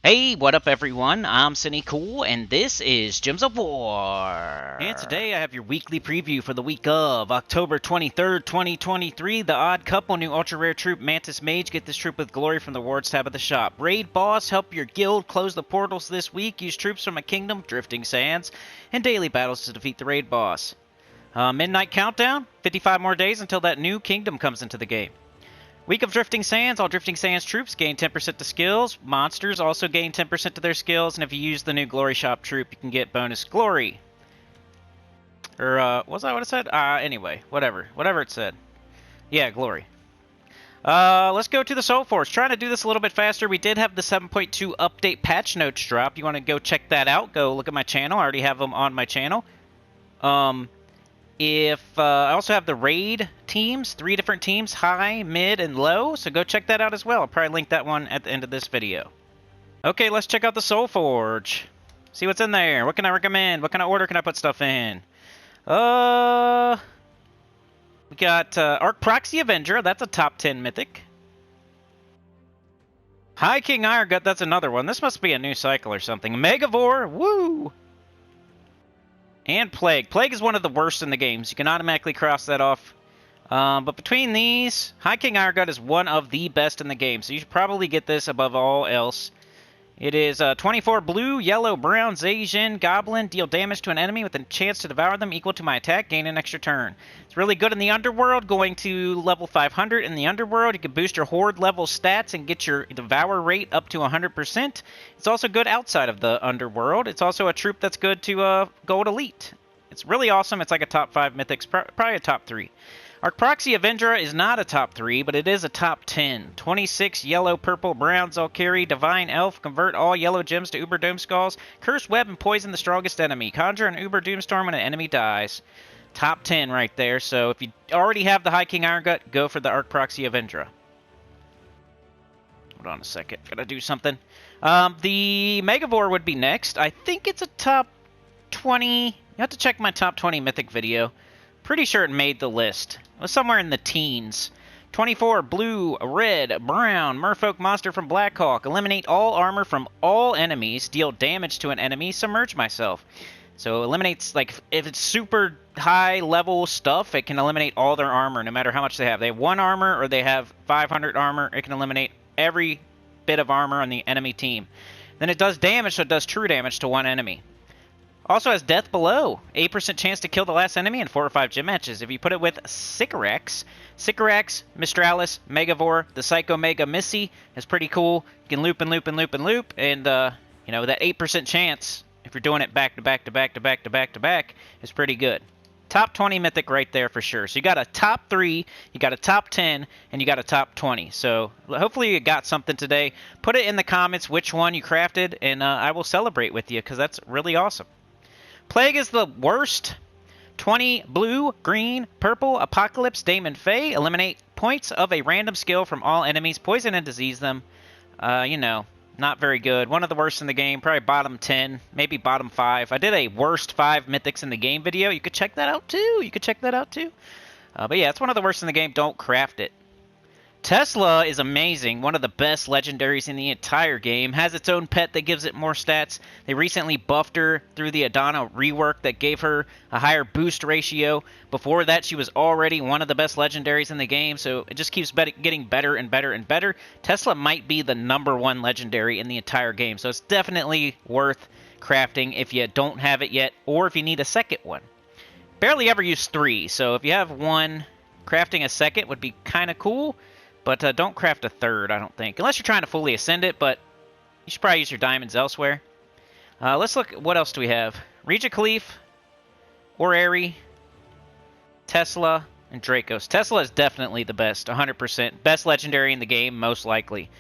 Hey, what up everyone? I'm Cinny Cool, and this is Gems of War. And today I have your weekly preview for the week of October 23rd, 2023. The Odd Couple, new ultra rare troop, Mantis Mage. Get this troop with glory from the rewards tab of the shop. Raid Boss, help your guild close the portals this week. Use troops from a kingdom, Drifting Sands, and daily battles to defeat the Raid Boss. Midnight Countdown, 55 more days until that new kingdom comes into the game. Week of Drifting Sands, all Drifting Sands troops gain 10% to skills. Monsters also gain 10% to their skills, and if you use the new Glory Shop troop, you can get bonus glory. Or, was that what it said? Anyway, whatever it said. Yeah, glory. Let's go to the SOULFORGE. Trying to do this a little bit faster. We did have the 7.2 update patch notes drop. You want to go check that out, go look at my channel. I already have them on my channel. I also have the raid teams, 3 different teams, high, mid, and low, so go check that out as well. I'll probably link that one at the end of this video. Okay, let's check out the SOULFORGE. See what's in there. What can I recommend? What kind of order can I put stuff in? We got Arc Proxy Avenger. That's a top 10 mythic. High King Irongut. That's another one. This must be a new cycle or something. Megavore. Woo! And Plague. Plague is one of the worst in the games. You can automatically cross that off. But between these, High King Irongut is one of the best in the game, so you should probably get this above all else. It is 24 blue, yellow, brown, Zacian, Goblin. Deal damage to an enemy with a chance to devour them equal to my attack. Gain an extra turn. It's really good in the Underworld. Going to level 500 in the Underworld, you can boost your Horde level stats and get your Devour rate up to 100%. It's also good outside of the Underworld. It's also a troop that's good to Gold Elite. It's really awesome. It's like a top 5 mythic, probably a top 3. Arc Proxy Avenger is not a top 3, but it is a top 10. 26 yellow, purple, brown, Zalkiri, Divine Elf, convert all yellow gems to Uber Doomskulls, Curse Web, and poison the strongest enemy. Conjure an Uber Doomstorm when an enemy dies. Top 10 right there, so if you already have the High King Irongut, go for the Arc Proxy Avenger. Hold on a second, gotta do something. The Megavore would be next. I think it's a top 20. You have to check my top 20 mythic video. Pretty sure it made the list. It was somewhere in the teens. 24 blue, red, brown, merfolk monster from Blackhawk. Eliminate all armor from all enemies. Deal damage to an enemy. Submerge myself. So eliminates, like, if it's super high level stuff, it can eliminate all their armor no matter how much they have. They have 1 armor or they have 500 armor. It can eliminate every bit of armor on the enemy team. Then it does damage, so it does true damage to 1 enemy. Also has Death Below, 8% chance to kill the last enemy in 4 or 5 gym matches. If you put it with Sycorax, Mistralis, Megavore, the Psycho Mega Missy is pretty cool. You can loop and loop and loop and loop, and you know, that 8% chance, if you're doing it back to back to back to back to back to back, is pretty good. Top 20 mythic right there for sure. So you got a top 3, you got a top 10, and you got a top 20. So hopefully you got something today. Put it in the comments which one you crafted, and I will celebrate with you because that's really awesome. Plague is the worst. 20 blue, green, purple, Apocalypse, Daemon Fae. Eliminate points of a random skill from all enemies. Poison and disease them. You know, not very good. One of the worst in the game. Probably bottom 10, maybe bottom 5. I did a worst 5 mythics in the game video. You could check that out too. But yeah, it's one of the worst in the game. Don't craft it. Tesla is amazing, one of the best legendaries in the entire game, has its own pet that gives it more stats. They recently buffed her through the Adana rework that gave her a higher boost ratio. Before that, she was already one of the best legendaries in the game, so it just keeps getting better and better and better. Tesla might be the #1 legendary in the entire game, so it's definitely worth crafting if you don't have it yet, or if you need a second one. Barely ever use 3, so if you have one, crafting a second would be kind of cool. But don't craft a third, I don't think. Unless you're trying to fully ascend it, but you should probably use your diamonds elsewhere. Let's look, what else do we have? Regent Khalif, Orrery, Tesla, and Dracos. Tesla is definitely the best, 100%. Best legendary in the game, most likely.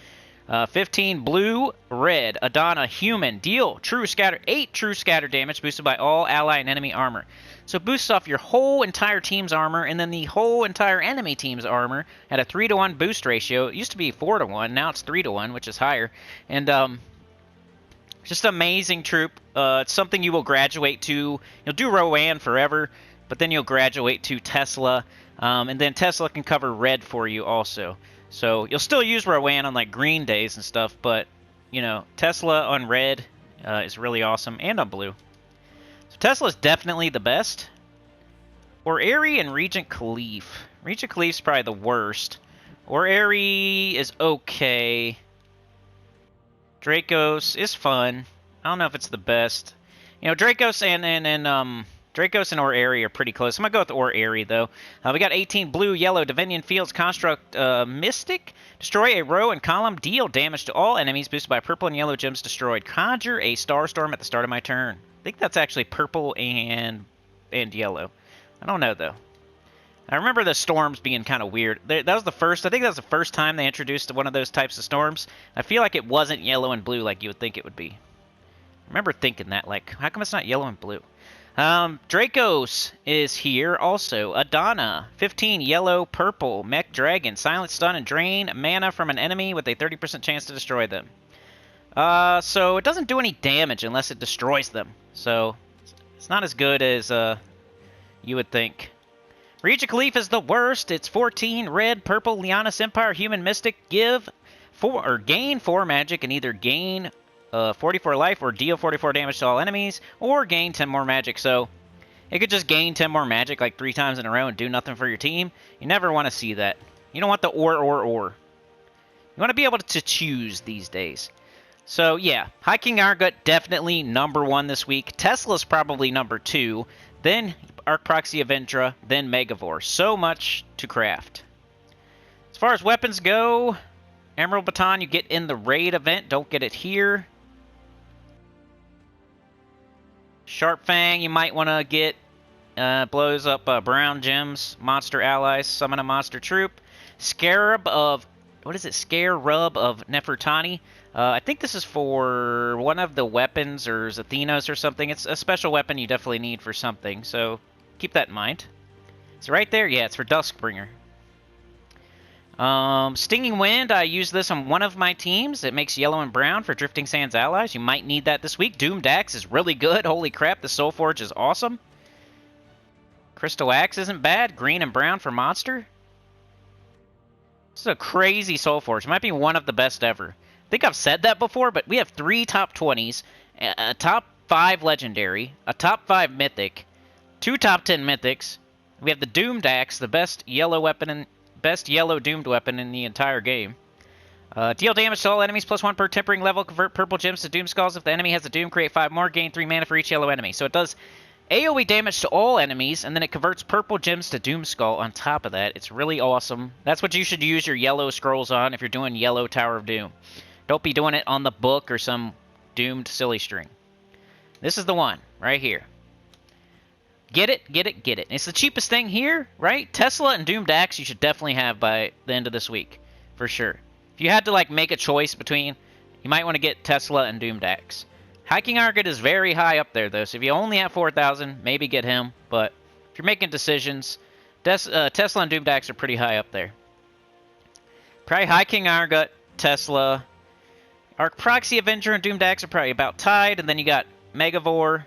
15 blue, red, Adana, human, deal true scatter, 8 true scatter damage boosted by all ally and enemy armor. So it boosts off your whole entire team's armor and then the whole entire enemy team's armor at a 3-to-1 boost ratio. It used to be 4-to-1, now it's 3-to-1, which is higher. And just amazing troop. It's something you will graduate to. You'll do Rowan forever, but then you'll graduate to Tesla, and then Tesla can cover red for you also. So you'll still use Rowan on like green days and stuff, but you know, Tesla on red is really awesome, and on blue. So Tesla's definitely the best. Or Aerie and Regent Khalif. Regent Khalif's probably the worst. Or Aerie is okay. Dracos is fun. I don't know if it's the best. You know, Dracos Dracos and Or Aerie are pretty close. I'm gonna go with Or Aerie though. We got 18 blue, yellow, Divinian Fields, Construct, Mystic. Destroy a row and column. Deal damage to all enemies boosted by purple and yellow gems destroyed. Conjure a Star Storm at the start of my turn. I think that's actually purple and yellow. I don't know though. I remember the storms being kind of weird. That was the first. I think that was the first time they introduced one of those types of storms. I feel like it wasn't yellow and blue like you would think it would be. I remember thinking that, like, how come it's not yellow and blue? Dracos is here also. Adana, 15 yellow, purple, Mech Dragon, Silent Stun and Drain mana from an enemy with a 30% chance to destroy them. So it doesn't do any damage unless it destroys them. So it's not as good as you would think. Regent Khalif is the worst. It's 14 red, purple, Lianis Empire, Human Mystic. Gain 4 magic and either gain 44 life or deal 44 damage to all enemies, or gain 10 more magic. So it could just gain 10 more magic like 3 times in a row and do nothing for your team. You never want to see that. You don't want the or. You want to be able to choose these days. So yeah, High King Argut definitely number 1 this week. Tesla's probably number 2. Then Arc Proxy Avendra, then Megavore. So much to craft. As far as weapons go, Emerald Baton you get in the raid event. Don't get it here. Sharp Fang you might want to get. Blows up brown gems, monster allies, summon a monster troop. Scarab of... What is it? Scarab of Nefertani. I think this is for one of the weapons or Zathenos or something. It's a special weapon you definitely need for something, so keep that in mind. It's right there. Yeah, it's for Duskbringer. Stinging Wind, I use this on one of my teams. It makes yellow and brown for Drifting Sands allies. You might need that this week. Doomed Axe is really good. Holy crap, the SOULFORGE is awesome. Crystal Axe isn't bad. Green and brown for monster. This is a crazy SOULFORGE. It might be one of the best ever. I think I've said that before, but we have 3 top 20s, a top 5 legendary, a top 5 mythic, 2 top 10 mythics. We have the Doomed Axe, the best yellow weapon and best yellow doomed weapon in the entire game. Deal damage to all enemies +1 per tempering level. Convert purple gems to Doom Skulls. If the enemy has a Doom, create 5 more. Gain 3 mana for each yellow enemy. So it does AoE damage to all enemies, and then it converts purple gems to Doom Skull on top of that. It's really awesome. That's what you should use your yellow scrolls on if you're doing yellow Tower of Doom. Don't be doing it on the book or some doomed silly string. This is the one right here. Get it, get it, get it. It's the cheapest thing here, right? Tesla and Doomed Axe you should definitely have by the end of this week, for sure. If you had to like make a choice between, you might want to get Tesla and Doomed Axe. High King Argut is very high up there though, so if you only have 4,000, maybe get him. But if you're making decisions, Tesla and Doomed Axe are pretty high up there. Probably High King Argut, Tesla. Arc Proxy Avenger and Doomed Axe are probably about tied, and then you got Megavore,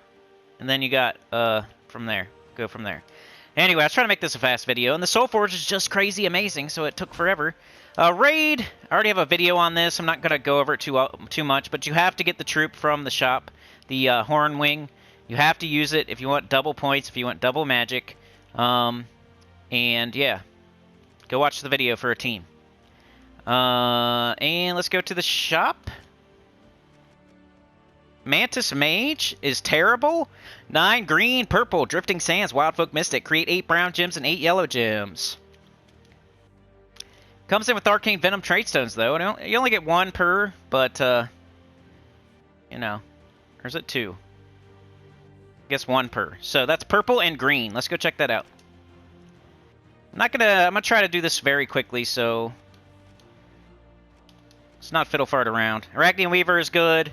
and then you got, from there. Go from there. Anyway, I was trying to make this a fast video, and the SOULFORGE is just crazy amazing, so it took forever. Raid, I already have a video on this. I'm not going to go over it too much, but you have to get the troop from the shop, the Hornwing. You have to use it if you want double points, if you want double magic. And yeah, go watch the video for a team. And let's go to the shop. Mantis Mage is terrible. 9 green, purple, Drifting Sands, Wildfolk Mystic. Create 8 brown gems and 8 yellow gems. Comes in with Arcane Venom Trade Stones, though. And you only get 1 per, but, you know. Or is it 2? I guess 1 per. So that's purple and green. Let's go check that out. I'm gonna try to do this very quickly, so let's not fiddle fart around. Arachnian Weaver is good.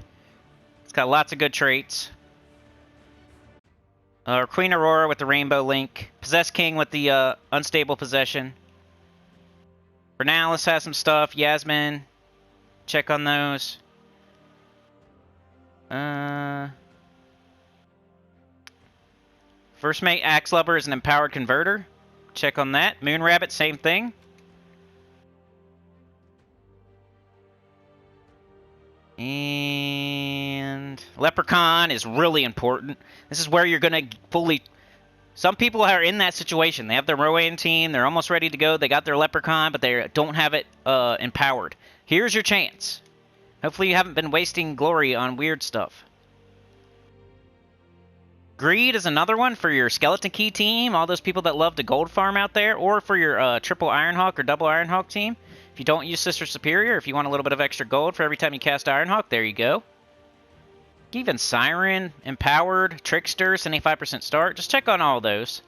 It's got lots of good traits. Queen Aurora with the Rainbow Link. Possessed King with the Unstable Possession. Bernalis has some stuff. Yasmin. Check on those. First Mate Axe Lubber is an Empowered Converter. Check on that. Moon Rabbit, same thing. Leprechaun is really important. This is where you're going to fully... Some people are in that situation. They have their Rowan team. They're almost ready to go. They got their Leprechaun, but they don't have it empowered. Here's your chance. Hopefully you haven't been wasting glory on weird stuff. Greed is another one for your Skeleton Key team. All those people that love to gold farm out there. Or for your triple Ironhawk or double Ironhawk team. If you don't use Sister Superior, if you want a little bit of extra gold for every time you cast Ironhawk, there you go. Even Siren, Empowered, Trickster, 75% start. Just check on all those.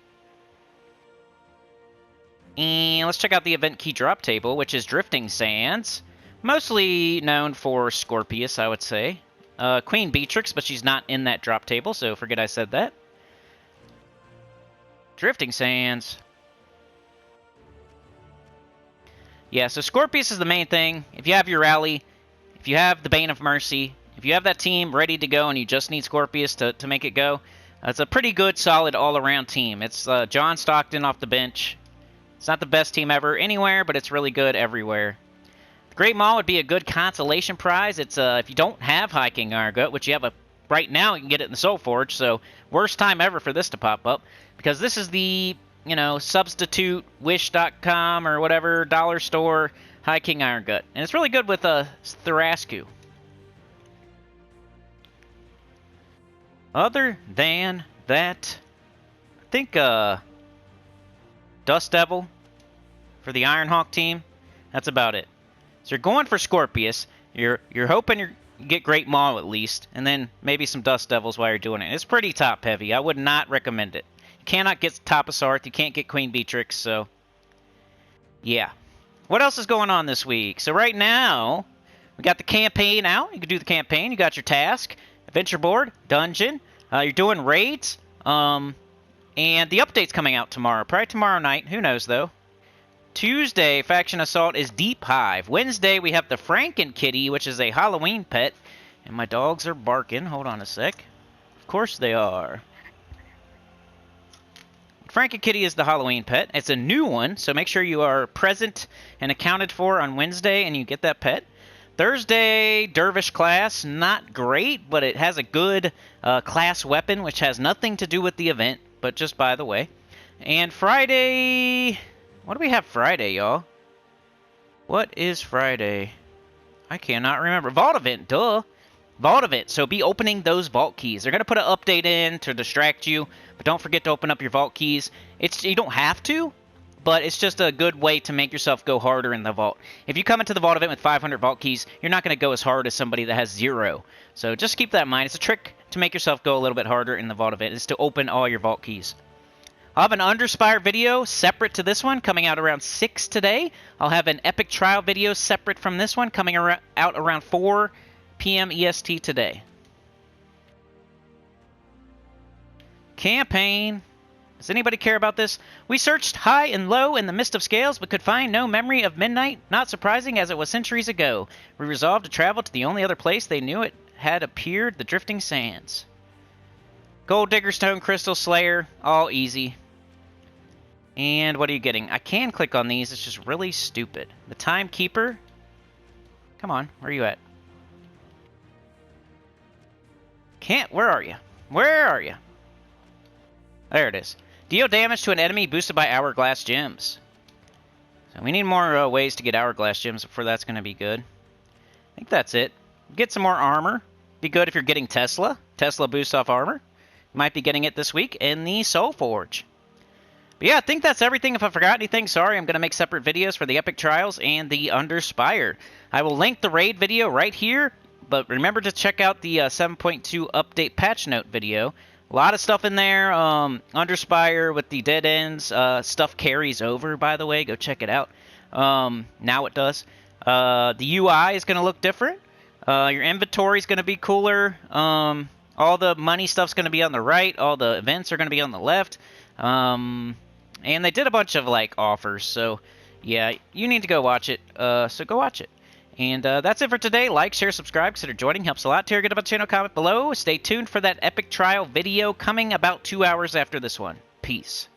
And let's check out the event key drop table, which is Drifting Sands. Mostly known for Scorpius, I would say. Queen Beatrix, but she's not in that drop table, so forget I said that. Drifting Sands. Yeah, so Scorpius is the main thing. If you have your rally, if you have the Bane of Mercy, if you have that team ready to go and you just need Scorpius to make it go, it's a pretty good, solid, all-around team. It's John Stockton off the bench. It's not the best team ever anywhere, but it's really good everywhere. The Great Maul would be a good consolation prize. It's if you don't have High King Iron Gut, which you have right now, you can get it in the SOULFORGE, so worst time ever for this to pop up, because this is the, you know, substitute Wish.com or whatever dollar store High King Iron Gut, and it's really good with Thrasku. Other than that, I think Dust Devil for the Ironhawk team, that's about it. So you're going for Scorpius, you're hoping you get Great Maul at least, and then maybe some Dust Devils while you're doing it. It's pretty top heavy. I would not recommend it. You cannot get Top of Sarth, you can't get Queen Beatrix, so yeah. What else is going on this week? So right now, we got the campaign out. You can do the campaign. You got your task, adventure board, dungeon. You're doing raids, and the update's coming out tomorrow. Probably tomorrow night. Who knows, though. Tuesday, Faction Assault is Deep Hive. Wednesday, we have the Franken Kitty, which is a Halloween pet. And my dogs are barking. Hold on a sec. Of course they are. Franken Kitty is the Halloween pet. It's a new one, so make sure you are present and accounted for on Wednesday and you get that pet. Thursday, Dervish class. Not great, but it has a good class weapon, which has nothing to do with the event, but just by the way. And Friday... What do we have Friday, y'all? What is Friday? I cannot remember. Vault event, duh. Vault event, so be opening those vault keys. They're going to put an update in to distract you, but don't forget to open up your vault keys. You don't have to, but it's just a good way to make yourself go harder in the vault. If you come into the vault event with 500 vault keys, you're not going to go as hard as somebody that has 0. So just keep that in mind. It's a trick to make yourself go a little bit harder in the vault event, is to open all your vault keys. I'll have an Underspire video separate to this one coming out around 6 today. I'll have an Epic Trial video separate from this one coming out around 4 p.m. EST today. Campaign. Does anybody care about this? We searched high and low in the mist of scales, but could find no memory of midnight. Not surprising, as it was centuries ago. We resolved to travel to the only other place they knew it had appeared, the Drifting Sands. Gold Digger, Stone Crystal, Slayer, all easy. And what are you getting? I can click on these, it's just really stupid. The Timekeeper. Come on, where are you at? Where are you? Where are you? There it is. Deal damage to an enemy boosted by Hourglass Gems. So we need more ways to get Hourglass Gems before that's going to be good. I think that's it. Get some more armor. Be good if you're getting Tesla. Tesla boosts off armor. You might be getting it this week in the SOULFORGE. But yeah, I think that's everything. If I forgot anything, sorry. I'm going to make separate videos for the Epic Trials and the Underspire. I will link the raid video right here. But remember to check out the 7.2 update patch note video. A lot of stuff in there. Underspire with the dead ends. Stuff carries over, by the way. Go check it out. Now it does. The UI is going to look different. Your inventory is going to be cooler. All the money stuff's going to be on the right. All the events are going to be on the left. And they did a bunch of like offers. So yeah, you need to go watch it. So go watch it. And that's it for today. Like, share, subscribe, consider joining. Helps a lot. Get about the channel, comment below. Stay tuned for that Epic Trial video coming about 2 hours after this one. Peace.